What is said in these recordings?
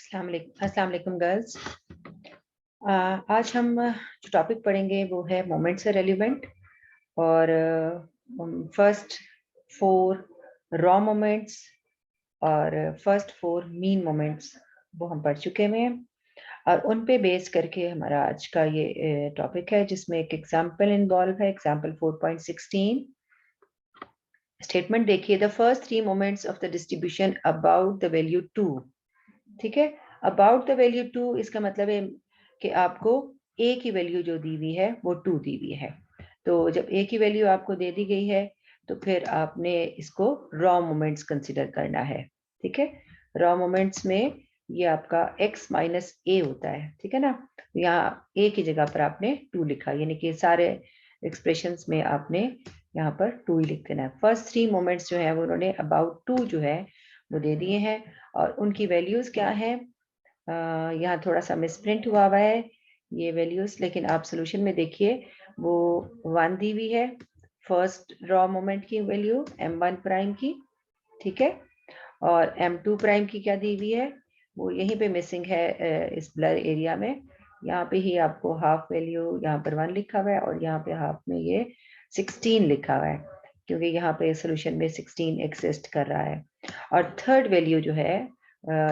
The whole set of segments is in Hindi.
अस्सलाम वालेकुम गर्ल्स। आज हम जो टॉपिक पढ़ेंगे वो है मोमेंट से रेलिवेंट और फर्स्ट 4 रॉ मोमेंट्स और फर्स्ट 4 मीन मोमेंट्स वो हम पढ़ चुके हैं और उन पे बेस करके हमारा आज का ये टॉपिक है जिसमें एक एग्जाम्पल इन्वॉल्व है। एग्जाम्पल 4.16 स्टेटमेंट देखिए, the first 3 moments of the distribution about the value 2। ठीक है, अबाउट द वैल्यू 2 इसका मतलब है कि आपको ए की वैल्यू जो दी हुई है वो 2 दी हुई है। तो जब ए की वैल्यू आपको दे दी गई है तो फिर आपने इसको रॉ मोमेंट्स कंसिडर करना है। ठीक है, रॉ मोमेंट्स में ये आपका x माइनस ए होता है। ठीक है ना, यहाँ ए की जगह पर आपने 2 लिखा, यानी कि सारे एक्सप्रेशंस में आपने यहाँ पर 2 ही लिख देना है। फर्स्ट 3 मोमेंट्स जो है वो उन्होंने अबाउट 2 जो है वो दे दिए हैं और उनकी वैल्यूज क्या है, यहाँ थोड़ा सा मिसप्रिंट हुआ है ये वैल्यूज, लेकिन आप सोल्यूशन में देखिए वो 1 दी हुई है फर्स्ट रॉ मोमेंट की वैल्यू m1 प्राइम की। ठीक है, और m2 प्राइम की क्या दी हुई है वो यहीं पे मिसिंग है इस ब्लर एरिया में। यहाँ पे ही आपको हाफ वैल्यू यहाँ पर 1 लिखा हुआ है और यहाँ पे हाफ में ये 16 लिखा हुआ है क्योंकि यहाँ पे सोल्यूशन में 16 एग्जिस्ट कर रहा है। और थर्ड वैल्यू जो है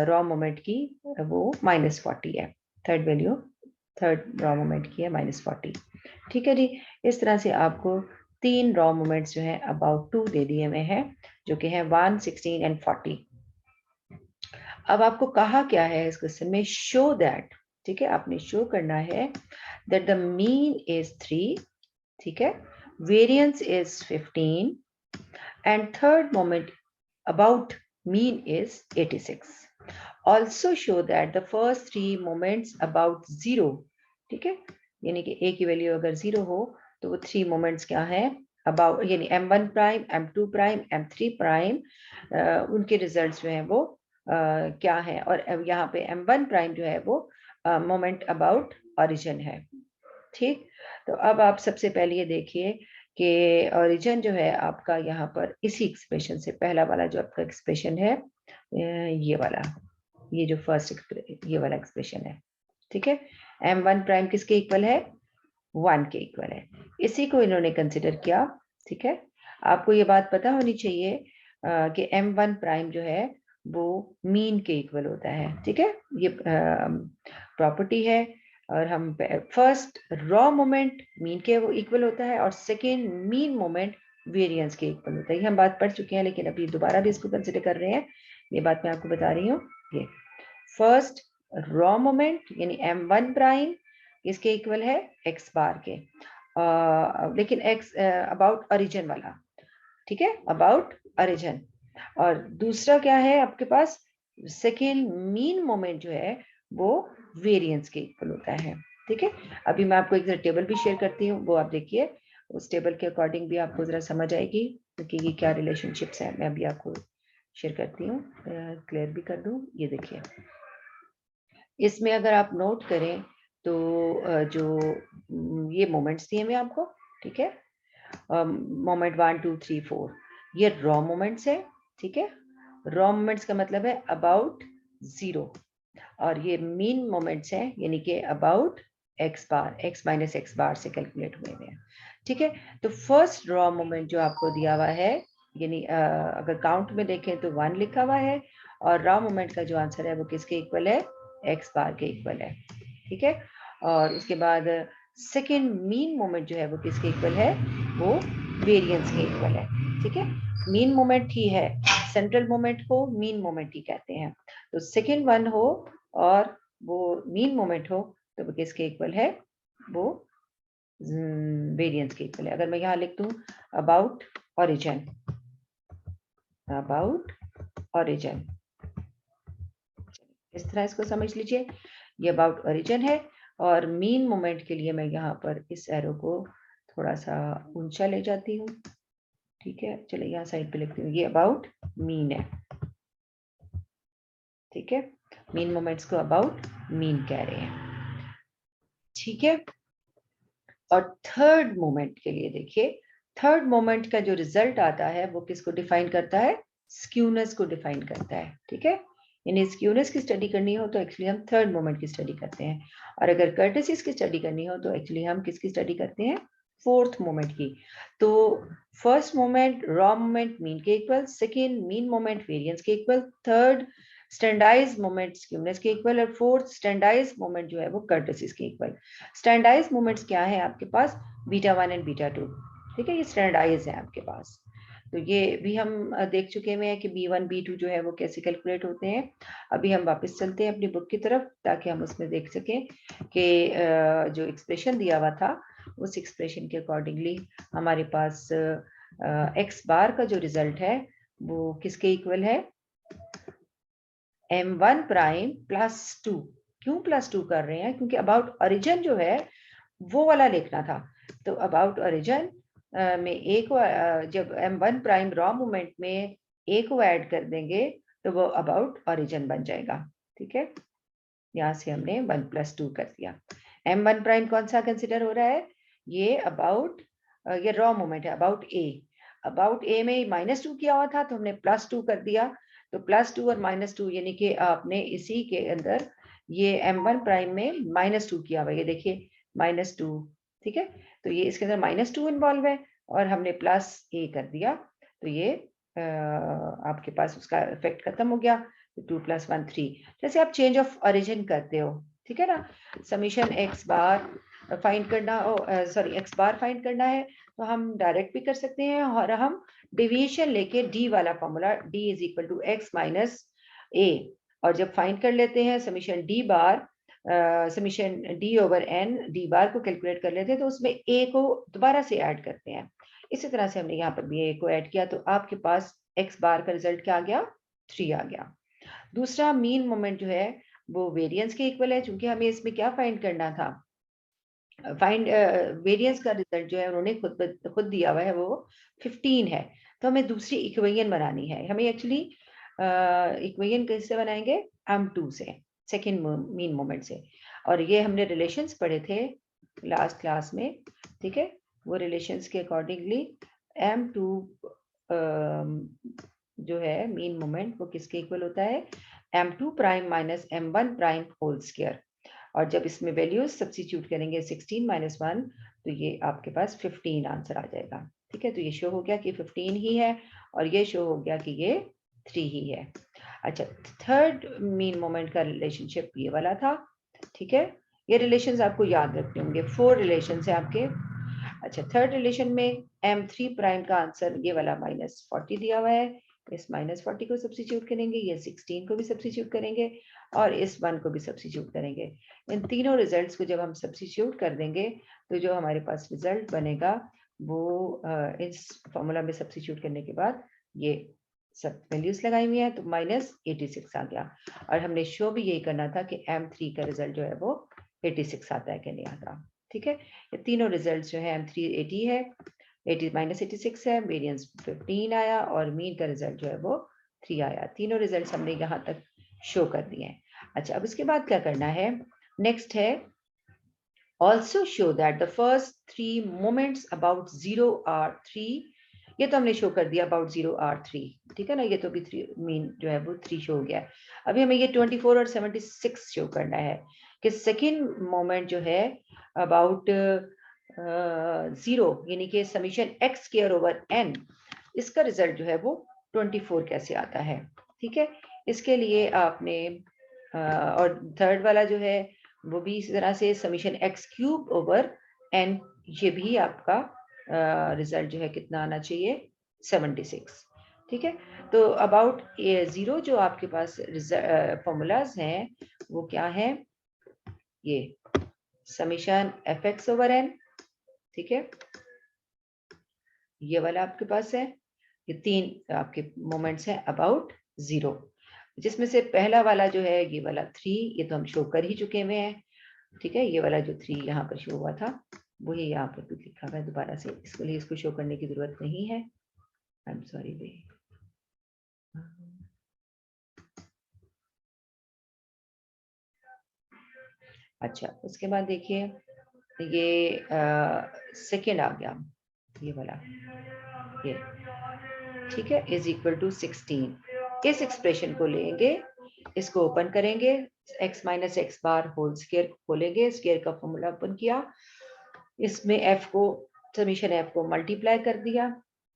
रॉ मोमेंट की वो -40 है। Third value third raw moment की है -40। ठीक है जी, इस तरह से आपको 3 रॉ मोमेंट्स जो है अबाउट 2 दे दिए हुए हैं जो कि है 1, 16 एंड 40। अब आपको कहा क्या है इस क्वेश्चन में, शो दैट, ठीक है, आपने शो करना है दैट द मीन इज 3, ठीक है, variance is 15 and third moment about mean is 86. Also show that the first 3 moments about 0, ठीक है, यानी कि a की वैल्यू अगर 0 हो तो वो 3 मोमेंट्स क्या है about, यानी m1 prime, m2 prime, m3 prime, उनके रिजल्ट्स जो हैं वो क्या है। और यहाँ पे m1 प्राइम जो है वो मोमेंट अबाउट ओरिजिन है। ठीक, तो अब आप सबसे पहले ये देखिए कि ओरिजिन जो है आपका यहाँ पर इसी एक्सप्रेशन से, पहला वाला जो आपका एक्सप्रेशन है ये वाला, ये जो फर्स्ट ये वाला एक्सप्रेशन है। ठीक है, m1 प्राइम किसके इक्वल है, 1 के इक्वल है, इसी को इन्होंने कंसिडर किया। ठीक है, आपको ये बात पता होनी चाहिए कि m1 प्राइम जो है वो मीन के इक्वल होता है। ठीक है, ये प्रॉपर्टी है और हम फर्स्ट रॉ मोमेंट मीन के वो इक्वल होता है और सेकेंड मीन मोमेंट वेरिएंस के इक्वल होता है। ये हम बात पढ़ चुके हैं लेकिन अभी दोबारा भी इसको कंसिडर कर रहे हैं, ये बात मैं आपको बता रही हूँ। ये फर्स्ट रॉ मोमेंट यानी m1 प्राइम इसके इक्वल है x बार के, लेकिन x अबाउट ओरिजिन वाला। ठीक है, अबाउट ओरिजिन। और दूसरा क्या है आपके पास, सेकेंड मीन मोमेंट जो है वो वेरिएंस के इक्वल होता है। ठीक है, अभी मैं आपको एक टेबल भी शेयर करती हूँ, वो आप देखिए, उस टेबल के अकॉर्डिंग भी आपको जरा समझ आएगी कि ये क्या रिलेशनशिप्स है। मैं अभी आपको शेयर करती हूँ, क्लियर भी कर दूँ। ये देखिए, इसमें अगर आप नोट करें तो जो ये मोमेंट्स दिए हुए आपको, ठीक है, मोमेंट 1, 2, 3, 4 ये रॉ मोमेंट्स है। ठीक है, रॉ मोमेंट्स का मतलब है अबाउट 0 और ये मीन मोमेंट्स हैं यानी कि about x bar, x minus x bar से कैलकुलेट हुए हैं। ठीक है, तो फर्स्ट रॉ मोमेंट जो आपको दिया हुआ है, यानी अगर काउंट में देखें तो 1 लिखा हुआ है और रॉ मोमेंट का जो आंसर है वो किसके इक्वल है, x बार के इक्वल है। ठीक है, और उसके बाद सेकेंड मीन मोमेंट जो है वो किसके इक्वल है, वो वेरिएंस के इक्वल है। ठीक है, मीन मोमेंट ही है, सेंट्रल मोमेंट को मीन मोमेंट ही कहते हैं। तो सेकेंड वन हो और वो मीन मोमेंट हो तो वो किसके इक्वल है, वो वेरिएंस के इक्वल है। अगर मैं यहाँ लिख दूं अबाउट ओरिजिन, अबाउट ओरिजिन, इस तरह इसको समझ लीजिए, ये अबाउट ओरिजिन है। और मीन मोमेंट के लिए मैं यहाँ पर इस एरो को थोड़ा सा ऊंचा ले जाती हूँ। ठीक है, चलिए यहाँ साइड पे लिखती हूँ, ये अबाउट मीन है। ठीक है, मीन मोमेंट्स को अबाउट मीन कह रहे हैं। ठीक है, और थर्ड मोमेंट के लिए देखिए, थर्ड मोमेंट का जो रिजल्ट आता है वो किसको डिफाइन करता है, स्क्यूनेस को डिफाइन करता है। ठीक है, यानी स्क्यूनेस की स्टडी करनी हो तो एक्चुअली हम थर्ड मोमेंट की स्टडी करते हैं, और अगर कर्टेसिस की स्टडी करनी हो तो एक्चुअली हम किसकी स्टडी करते हैं, फोर्थ मोमेंट की। तो first moment raw moment mean के equal, second mean moment variance के equal, third standardised moment skewness के इक्वल, और फोर्थ स्टैंडर्डाइज्ड मोमेंट जो है वो कर्टेसिस के इक्वल। स्टैंडर्डाइज्ड मोमेंट्स क्या है आपके पास, बीटा 1 एंड बीटा 2, ठीक है, ये स्टैंडर्डाइज है आपके पास। तो ये भी हम देख चुके हुए हैं कि B1 B2 जो है वो कैसे कैलकुलेट होते हैं। अभी हम वापस चलते हैं अपनी बुक की तरफ ताकि हम उसमें देख सकें कि जो एक्सप्रेशन दिया हुआ था उस एक्सप्रेशन के अकॉर्डिंगली हमारे पास एक्स बार का जो रिजल्ट है वो किसके इक्वल है, m1 प्राइम प्लस 2। क्यों प्लस 2 कर रहे हैं, क्योंकि अबाउट ओरिजिन जो है वो वाला लिखना था। तो अबाउट ओरिजिन में ए को जब m1 प्राइम रॉ मोमेंट में ए को ऐड कर देंगे तो वो अबाउट ओरिजिन बन जाएगा, ठीक है। यहाँ से हमने 1 + 2 कर दिया। m1 प्राइम कौन सा कंसिडर हो रहा है, ये अबाउट, ये रॉ मोमेंट है अबाउट ए। अबाउट ए में -2 किया हुआ था तो हमने +2 कर दिया। तो +2 और -2 यानी कि आपने इसी के अंदर ये m1 प्राइम में -2 किया हुआ, ये देखिए -2, ठीक है। तो ये इसके अंदर -2 इन्वॉल्व है और हमने +a कर दिया, तो ये आपके पास उसका इफेक्ट खत्म हो गया। 2 + 1 3। जैसे आप चेंज ऑफ ओरिजिन करते हो, ठीक है ना, समीशन एक्स बार फाइंड करना, सॉरी एक्स बार फाइंड करना है तो हम डायरेक्ट भी कर सकते हैं, और हम डिवीजन लेके डी वाला फॉर्मूला d = x - a, और जब फाइंड कर लेते हैं समीशन डी बार, summation d over n D बार को कैलकुलेट कर लेते हैं तो उसमें a को दोबारा से ऐड करते हैं। इसी तरह से हमने यहाँ पर भी a को ऐड किया तो आपके पास x बार का रिजल्ट क्या आ गया, 3 आ गया। दूसरा मीन मोमेंट जो है वो वेरिएंस के इक्वल है, क्योंकि हमें इसमें क्या फाइंड करना था, फाइंड वेरिएंस का रिजल्ट जो है उन्होंने खुद दिया हुआ है वो 15 है। तो हमें दूसरी इक्वेशन बनानी है, हमें एक्चुअली इक्वेशन किससे बनाएंगे, m2 से, सेकेंड मीन मोमेंट से। और ये हमने रिलेशंस पढ़े थे लास्ट क्लास में, ठीक है। वो रिलेशंस के अकॉर्डिंगली m2 जो है मीन मोमेंट वो किसके इक्वल होता है, m2 prime minus m1 prime whole square. और जब इसमें वैल्यूज सब्स्टिट्यूट करेंगे 16 - 1 तो ये आपके पास 15 आंसर आ जाएगा, ठीक है। तो ये शो हो गया कि 15 ही है और ये शो हो गया कि ये 3 ही है। अच्छा, थर्ड मीन मोमेंट का रिलेशनशिप ये वाला था, ठीक है। ये रिलेशंस आपको याद रखने होंगे, 4 रिलेशंस है आपके। अच्छा, थर्ड रिलेशन में m3 प्राइम का आंसर ये वाला -40 दिया हुआ है, इस -40 को सब्स्टिट्यूट करेंगे, ये 16 को भी सब्स्टिट्यूट करेंगे और इस 1 को भी सब्स्टिट्यूट करेंगे। इन तीनों रिजल्ट्स को जब हम सब्स्टिट्यूट कर देंगे तो जो हमारे पास रिजल्ट बनेगा वो इस फॉर्मूला में सब्स्टिट्यूट करने के बाद ये सब वैल्यूज लगाई हुई है तो -86 आ गया। और हमने शो भी यही करना था कि m3 का रिजल्ट जो है वो 86 आता है कि नहीं आता, ठीक है। ये तीनों रिजल्ट्स जो है m3 80 है, 80 -86 है, वेरिएंस 15 आया और मीन का रिजल्ट जो है वो 3 आया। तीनों रिजल्ट्स हमने यहाँ तक शो कर दिए हैं। अच्छा, अब इसके बाद क्या करना है, नेक्स्ट है also show that the first 3 moments about 0 are 3। ये तो हमने शो कर दिया अबाउट 0 आर 3, ठीक है ना, ये तो भी 3 मीन जो है वो 3 शो हो गया। अभी हमें ये 24 और 76 शो करना है कि सेकेंड मोमेंट जो है अबाउट 0 यानी कि summation x square over n, इसका रिजल्ट जो है वो 24 कैसे आता है, ठीक है। इसके लिए आपने और थर्ड वाला जो है वो भी इसी तरह से समीशन x³ ओवर n, ये भी आपका रिजल्ट जो है कितना आना चाहिए, 76, ठीक है। तो अबाउट 0 जो आपके पास फॉर्मूलाज हैं वो क्या है, ये समीशन fx ओवर n, ठीक है, ये वाला आपके पास है। ये 3 आपके मोमेंट्स हैं अबाउट 0, जिसमें से पहला वाला जो है ये वाला 3, ये तो हम शो कर ही चुके हुए हैं, ठीक है। ये वाला जो 3 यहाँ पर शो हुआ था वही यहाँ पर भी लिखा हुआ है दोबारा से, इसके लिए इसको शो करने की जरूरत नहीं है, आई एम सॉरी वे। अच्छा, उसके बाद देखिए ये सेकेंड आ गया, ये वाला, ये ठीक है, = 16। इस एक्सप्रेशन को लेंगे, इसको ओपन करेंगे, x minus x bar whole square खोलेंगे, स्क्वायर का फॉर्मूला ओपन किया, इसमें f को समीशन f को मल्टीप्लाई कर दिया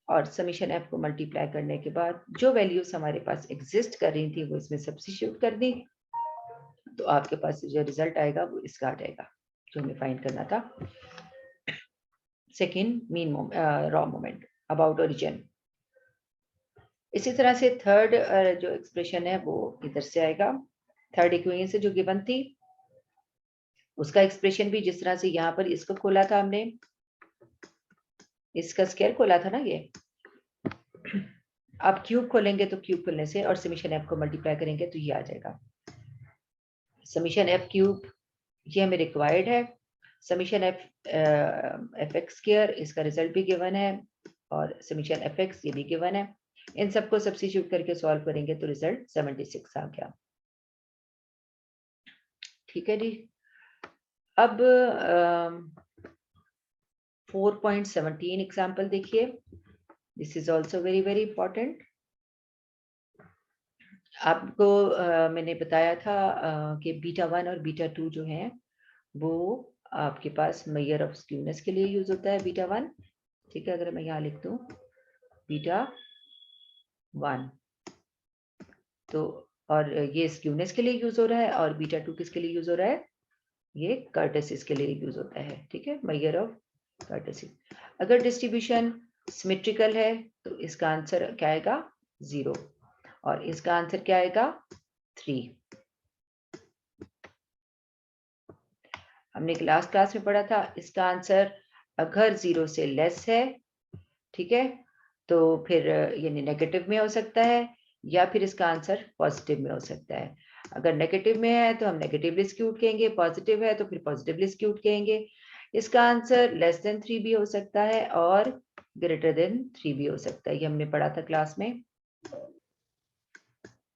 और समीशन f को मल्टीप्लाई करने के बाद जो वैल्यूज हमारे पास एग्जिस्ट कर रही थी वो इसमें सब्स्टिट्यूट कर दी, तो आपके पास जो रिजल्ट आएगा वो इसका आ जाएगा जो हमें फाइंड करना था। Second mean raw moment about origin. इसी तरह से थर्ड जो एक्सप्रेशन है वो इधर से आएगा, थर्ड इक्वेशन से जो गिवन थी उसका एक्सप्रेशन भी जिस तरह से यहाँ पर इसको खोला था हमने, इसका स्क्वायर खोला था ना ये, अब क्यूब खोलेंगे तो क्यूब खोलने से और समीशन एफ को मल्टीप्लाई करेंगे तो ये आ जाएगा समीशन एफ क्यूब, ये हमें रिक्वायर्ड है। Summation F F x square, इसका रिजल्ट भी गिवन है और समीशन एफ एक्स ये भी गिवन है। इन सबको सब्स्टिट्यूट करके सॉल्व करेंगे तो रिजल्ट 76 आ गया। ठीक है जी। अब 4.17 एग्जाम्पल देखिए, this is also very very important. आपको मैंने बताया था कि बीटा 1 और बीटा 2 जो है वो आपके पास मेजर ऑफ स्क्यूनेस के लिए यूज होता है, बीटा 1। ठीक है, अगर मैं यहाँ लिख दूं बीटा 1 तो, और ये स्क्यूनेस के लिए यूज हो रहा है, और बीटा 2 किसके लिए यूज हो रहा है, ये कर्टेसिस के लिए यूज होता है। ठीक है, मेजर ऑफ कर्टेसिस। अगर डिस्ट्रीब्यूशन सिमेट्रिकल है तो इसका आंसर क्या आएगा 0 और इसका आंसर क्या आएगा 3। हमने लास्ट क्लास में पढ़ा था इसका आंसर अगर 0 से लेस है, ठीक है, तो फिर यानी नेगेटिव में हो सकता है या फिर इसका आंसर पॉजिटिव में हो सकता है। अगर नेगेटिव में है तो हम नेगेटिवली स्क्यूड कहेंगे, पॉजिटिव है तो फिर पॉजिटिवली स्क्यूड कहेंगे। इसका आंसर लेस देन 3 भी हो सकता है और ग्रेटर देन 3 भी हो सकता है, ये हमने पढ़ा था क्लास में।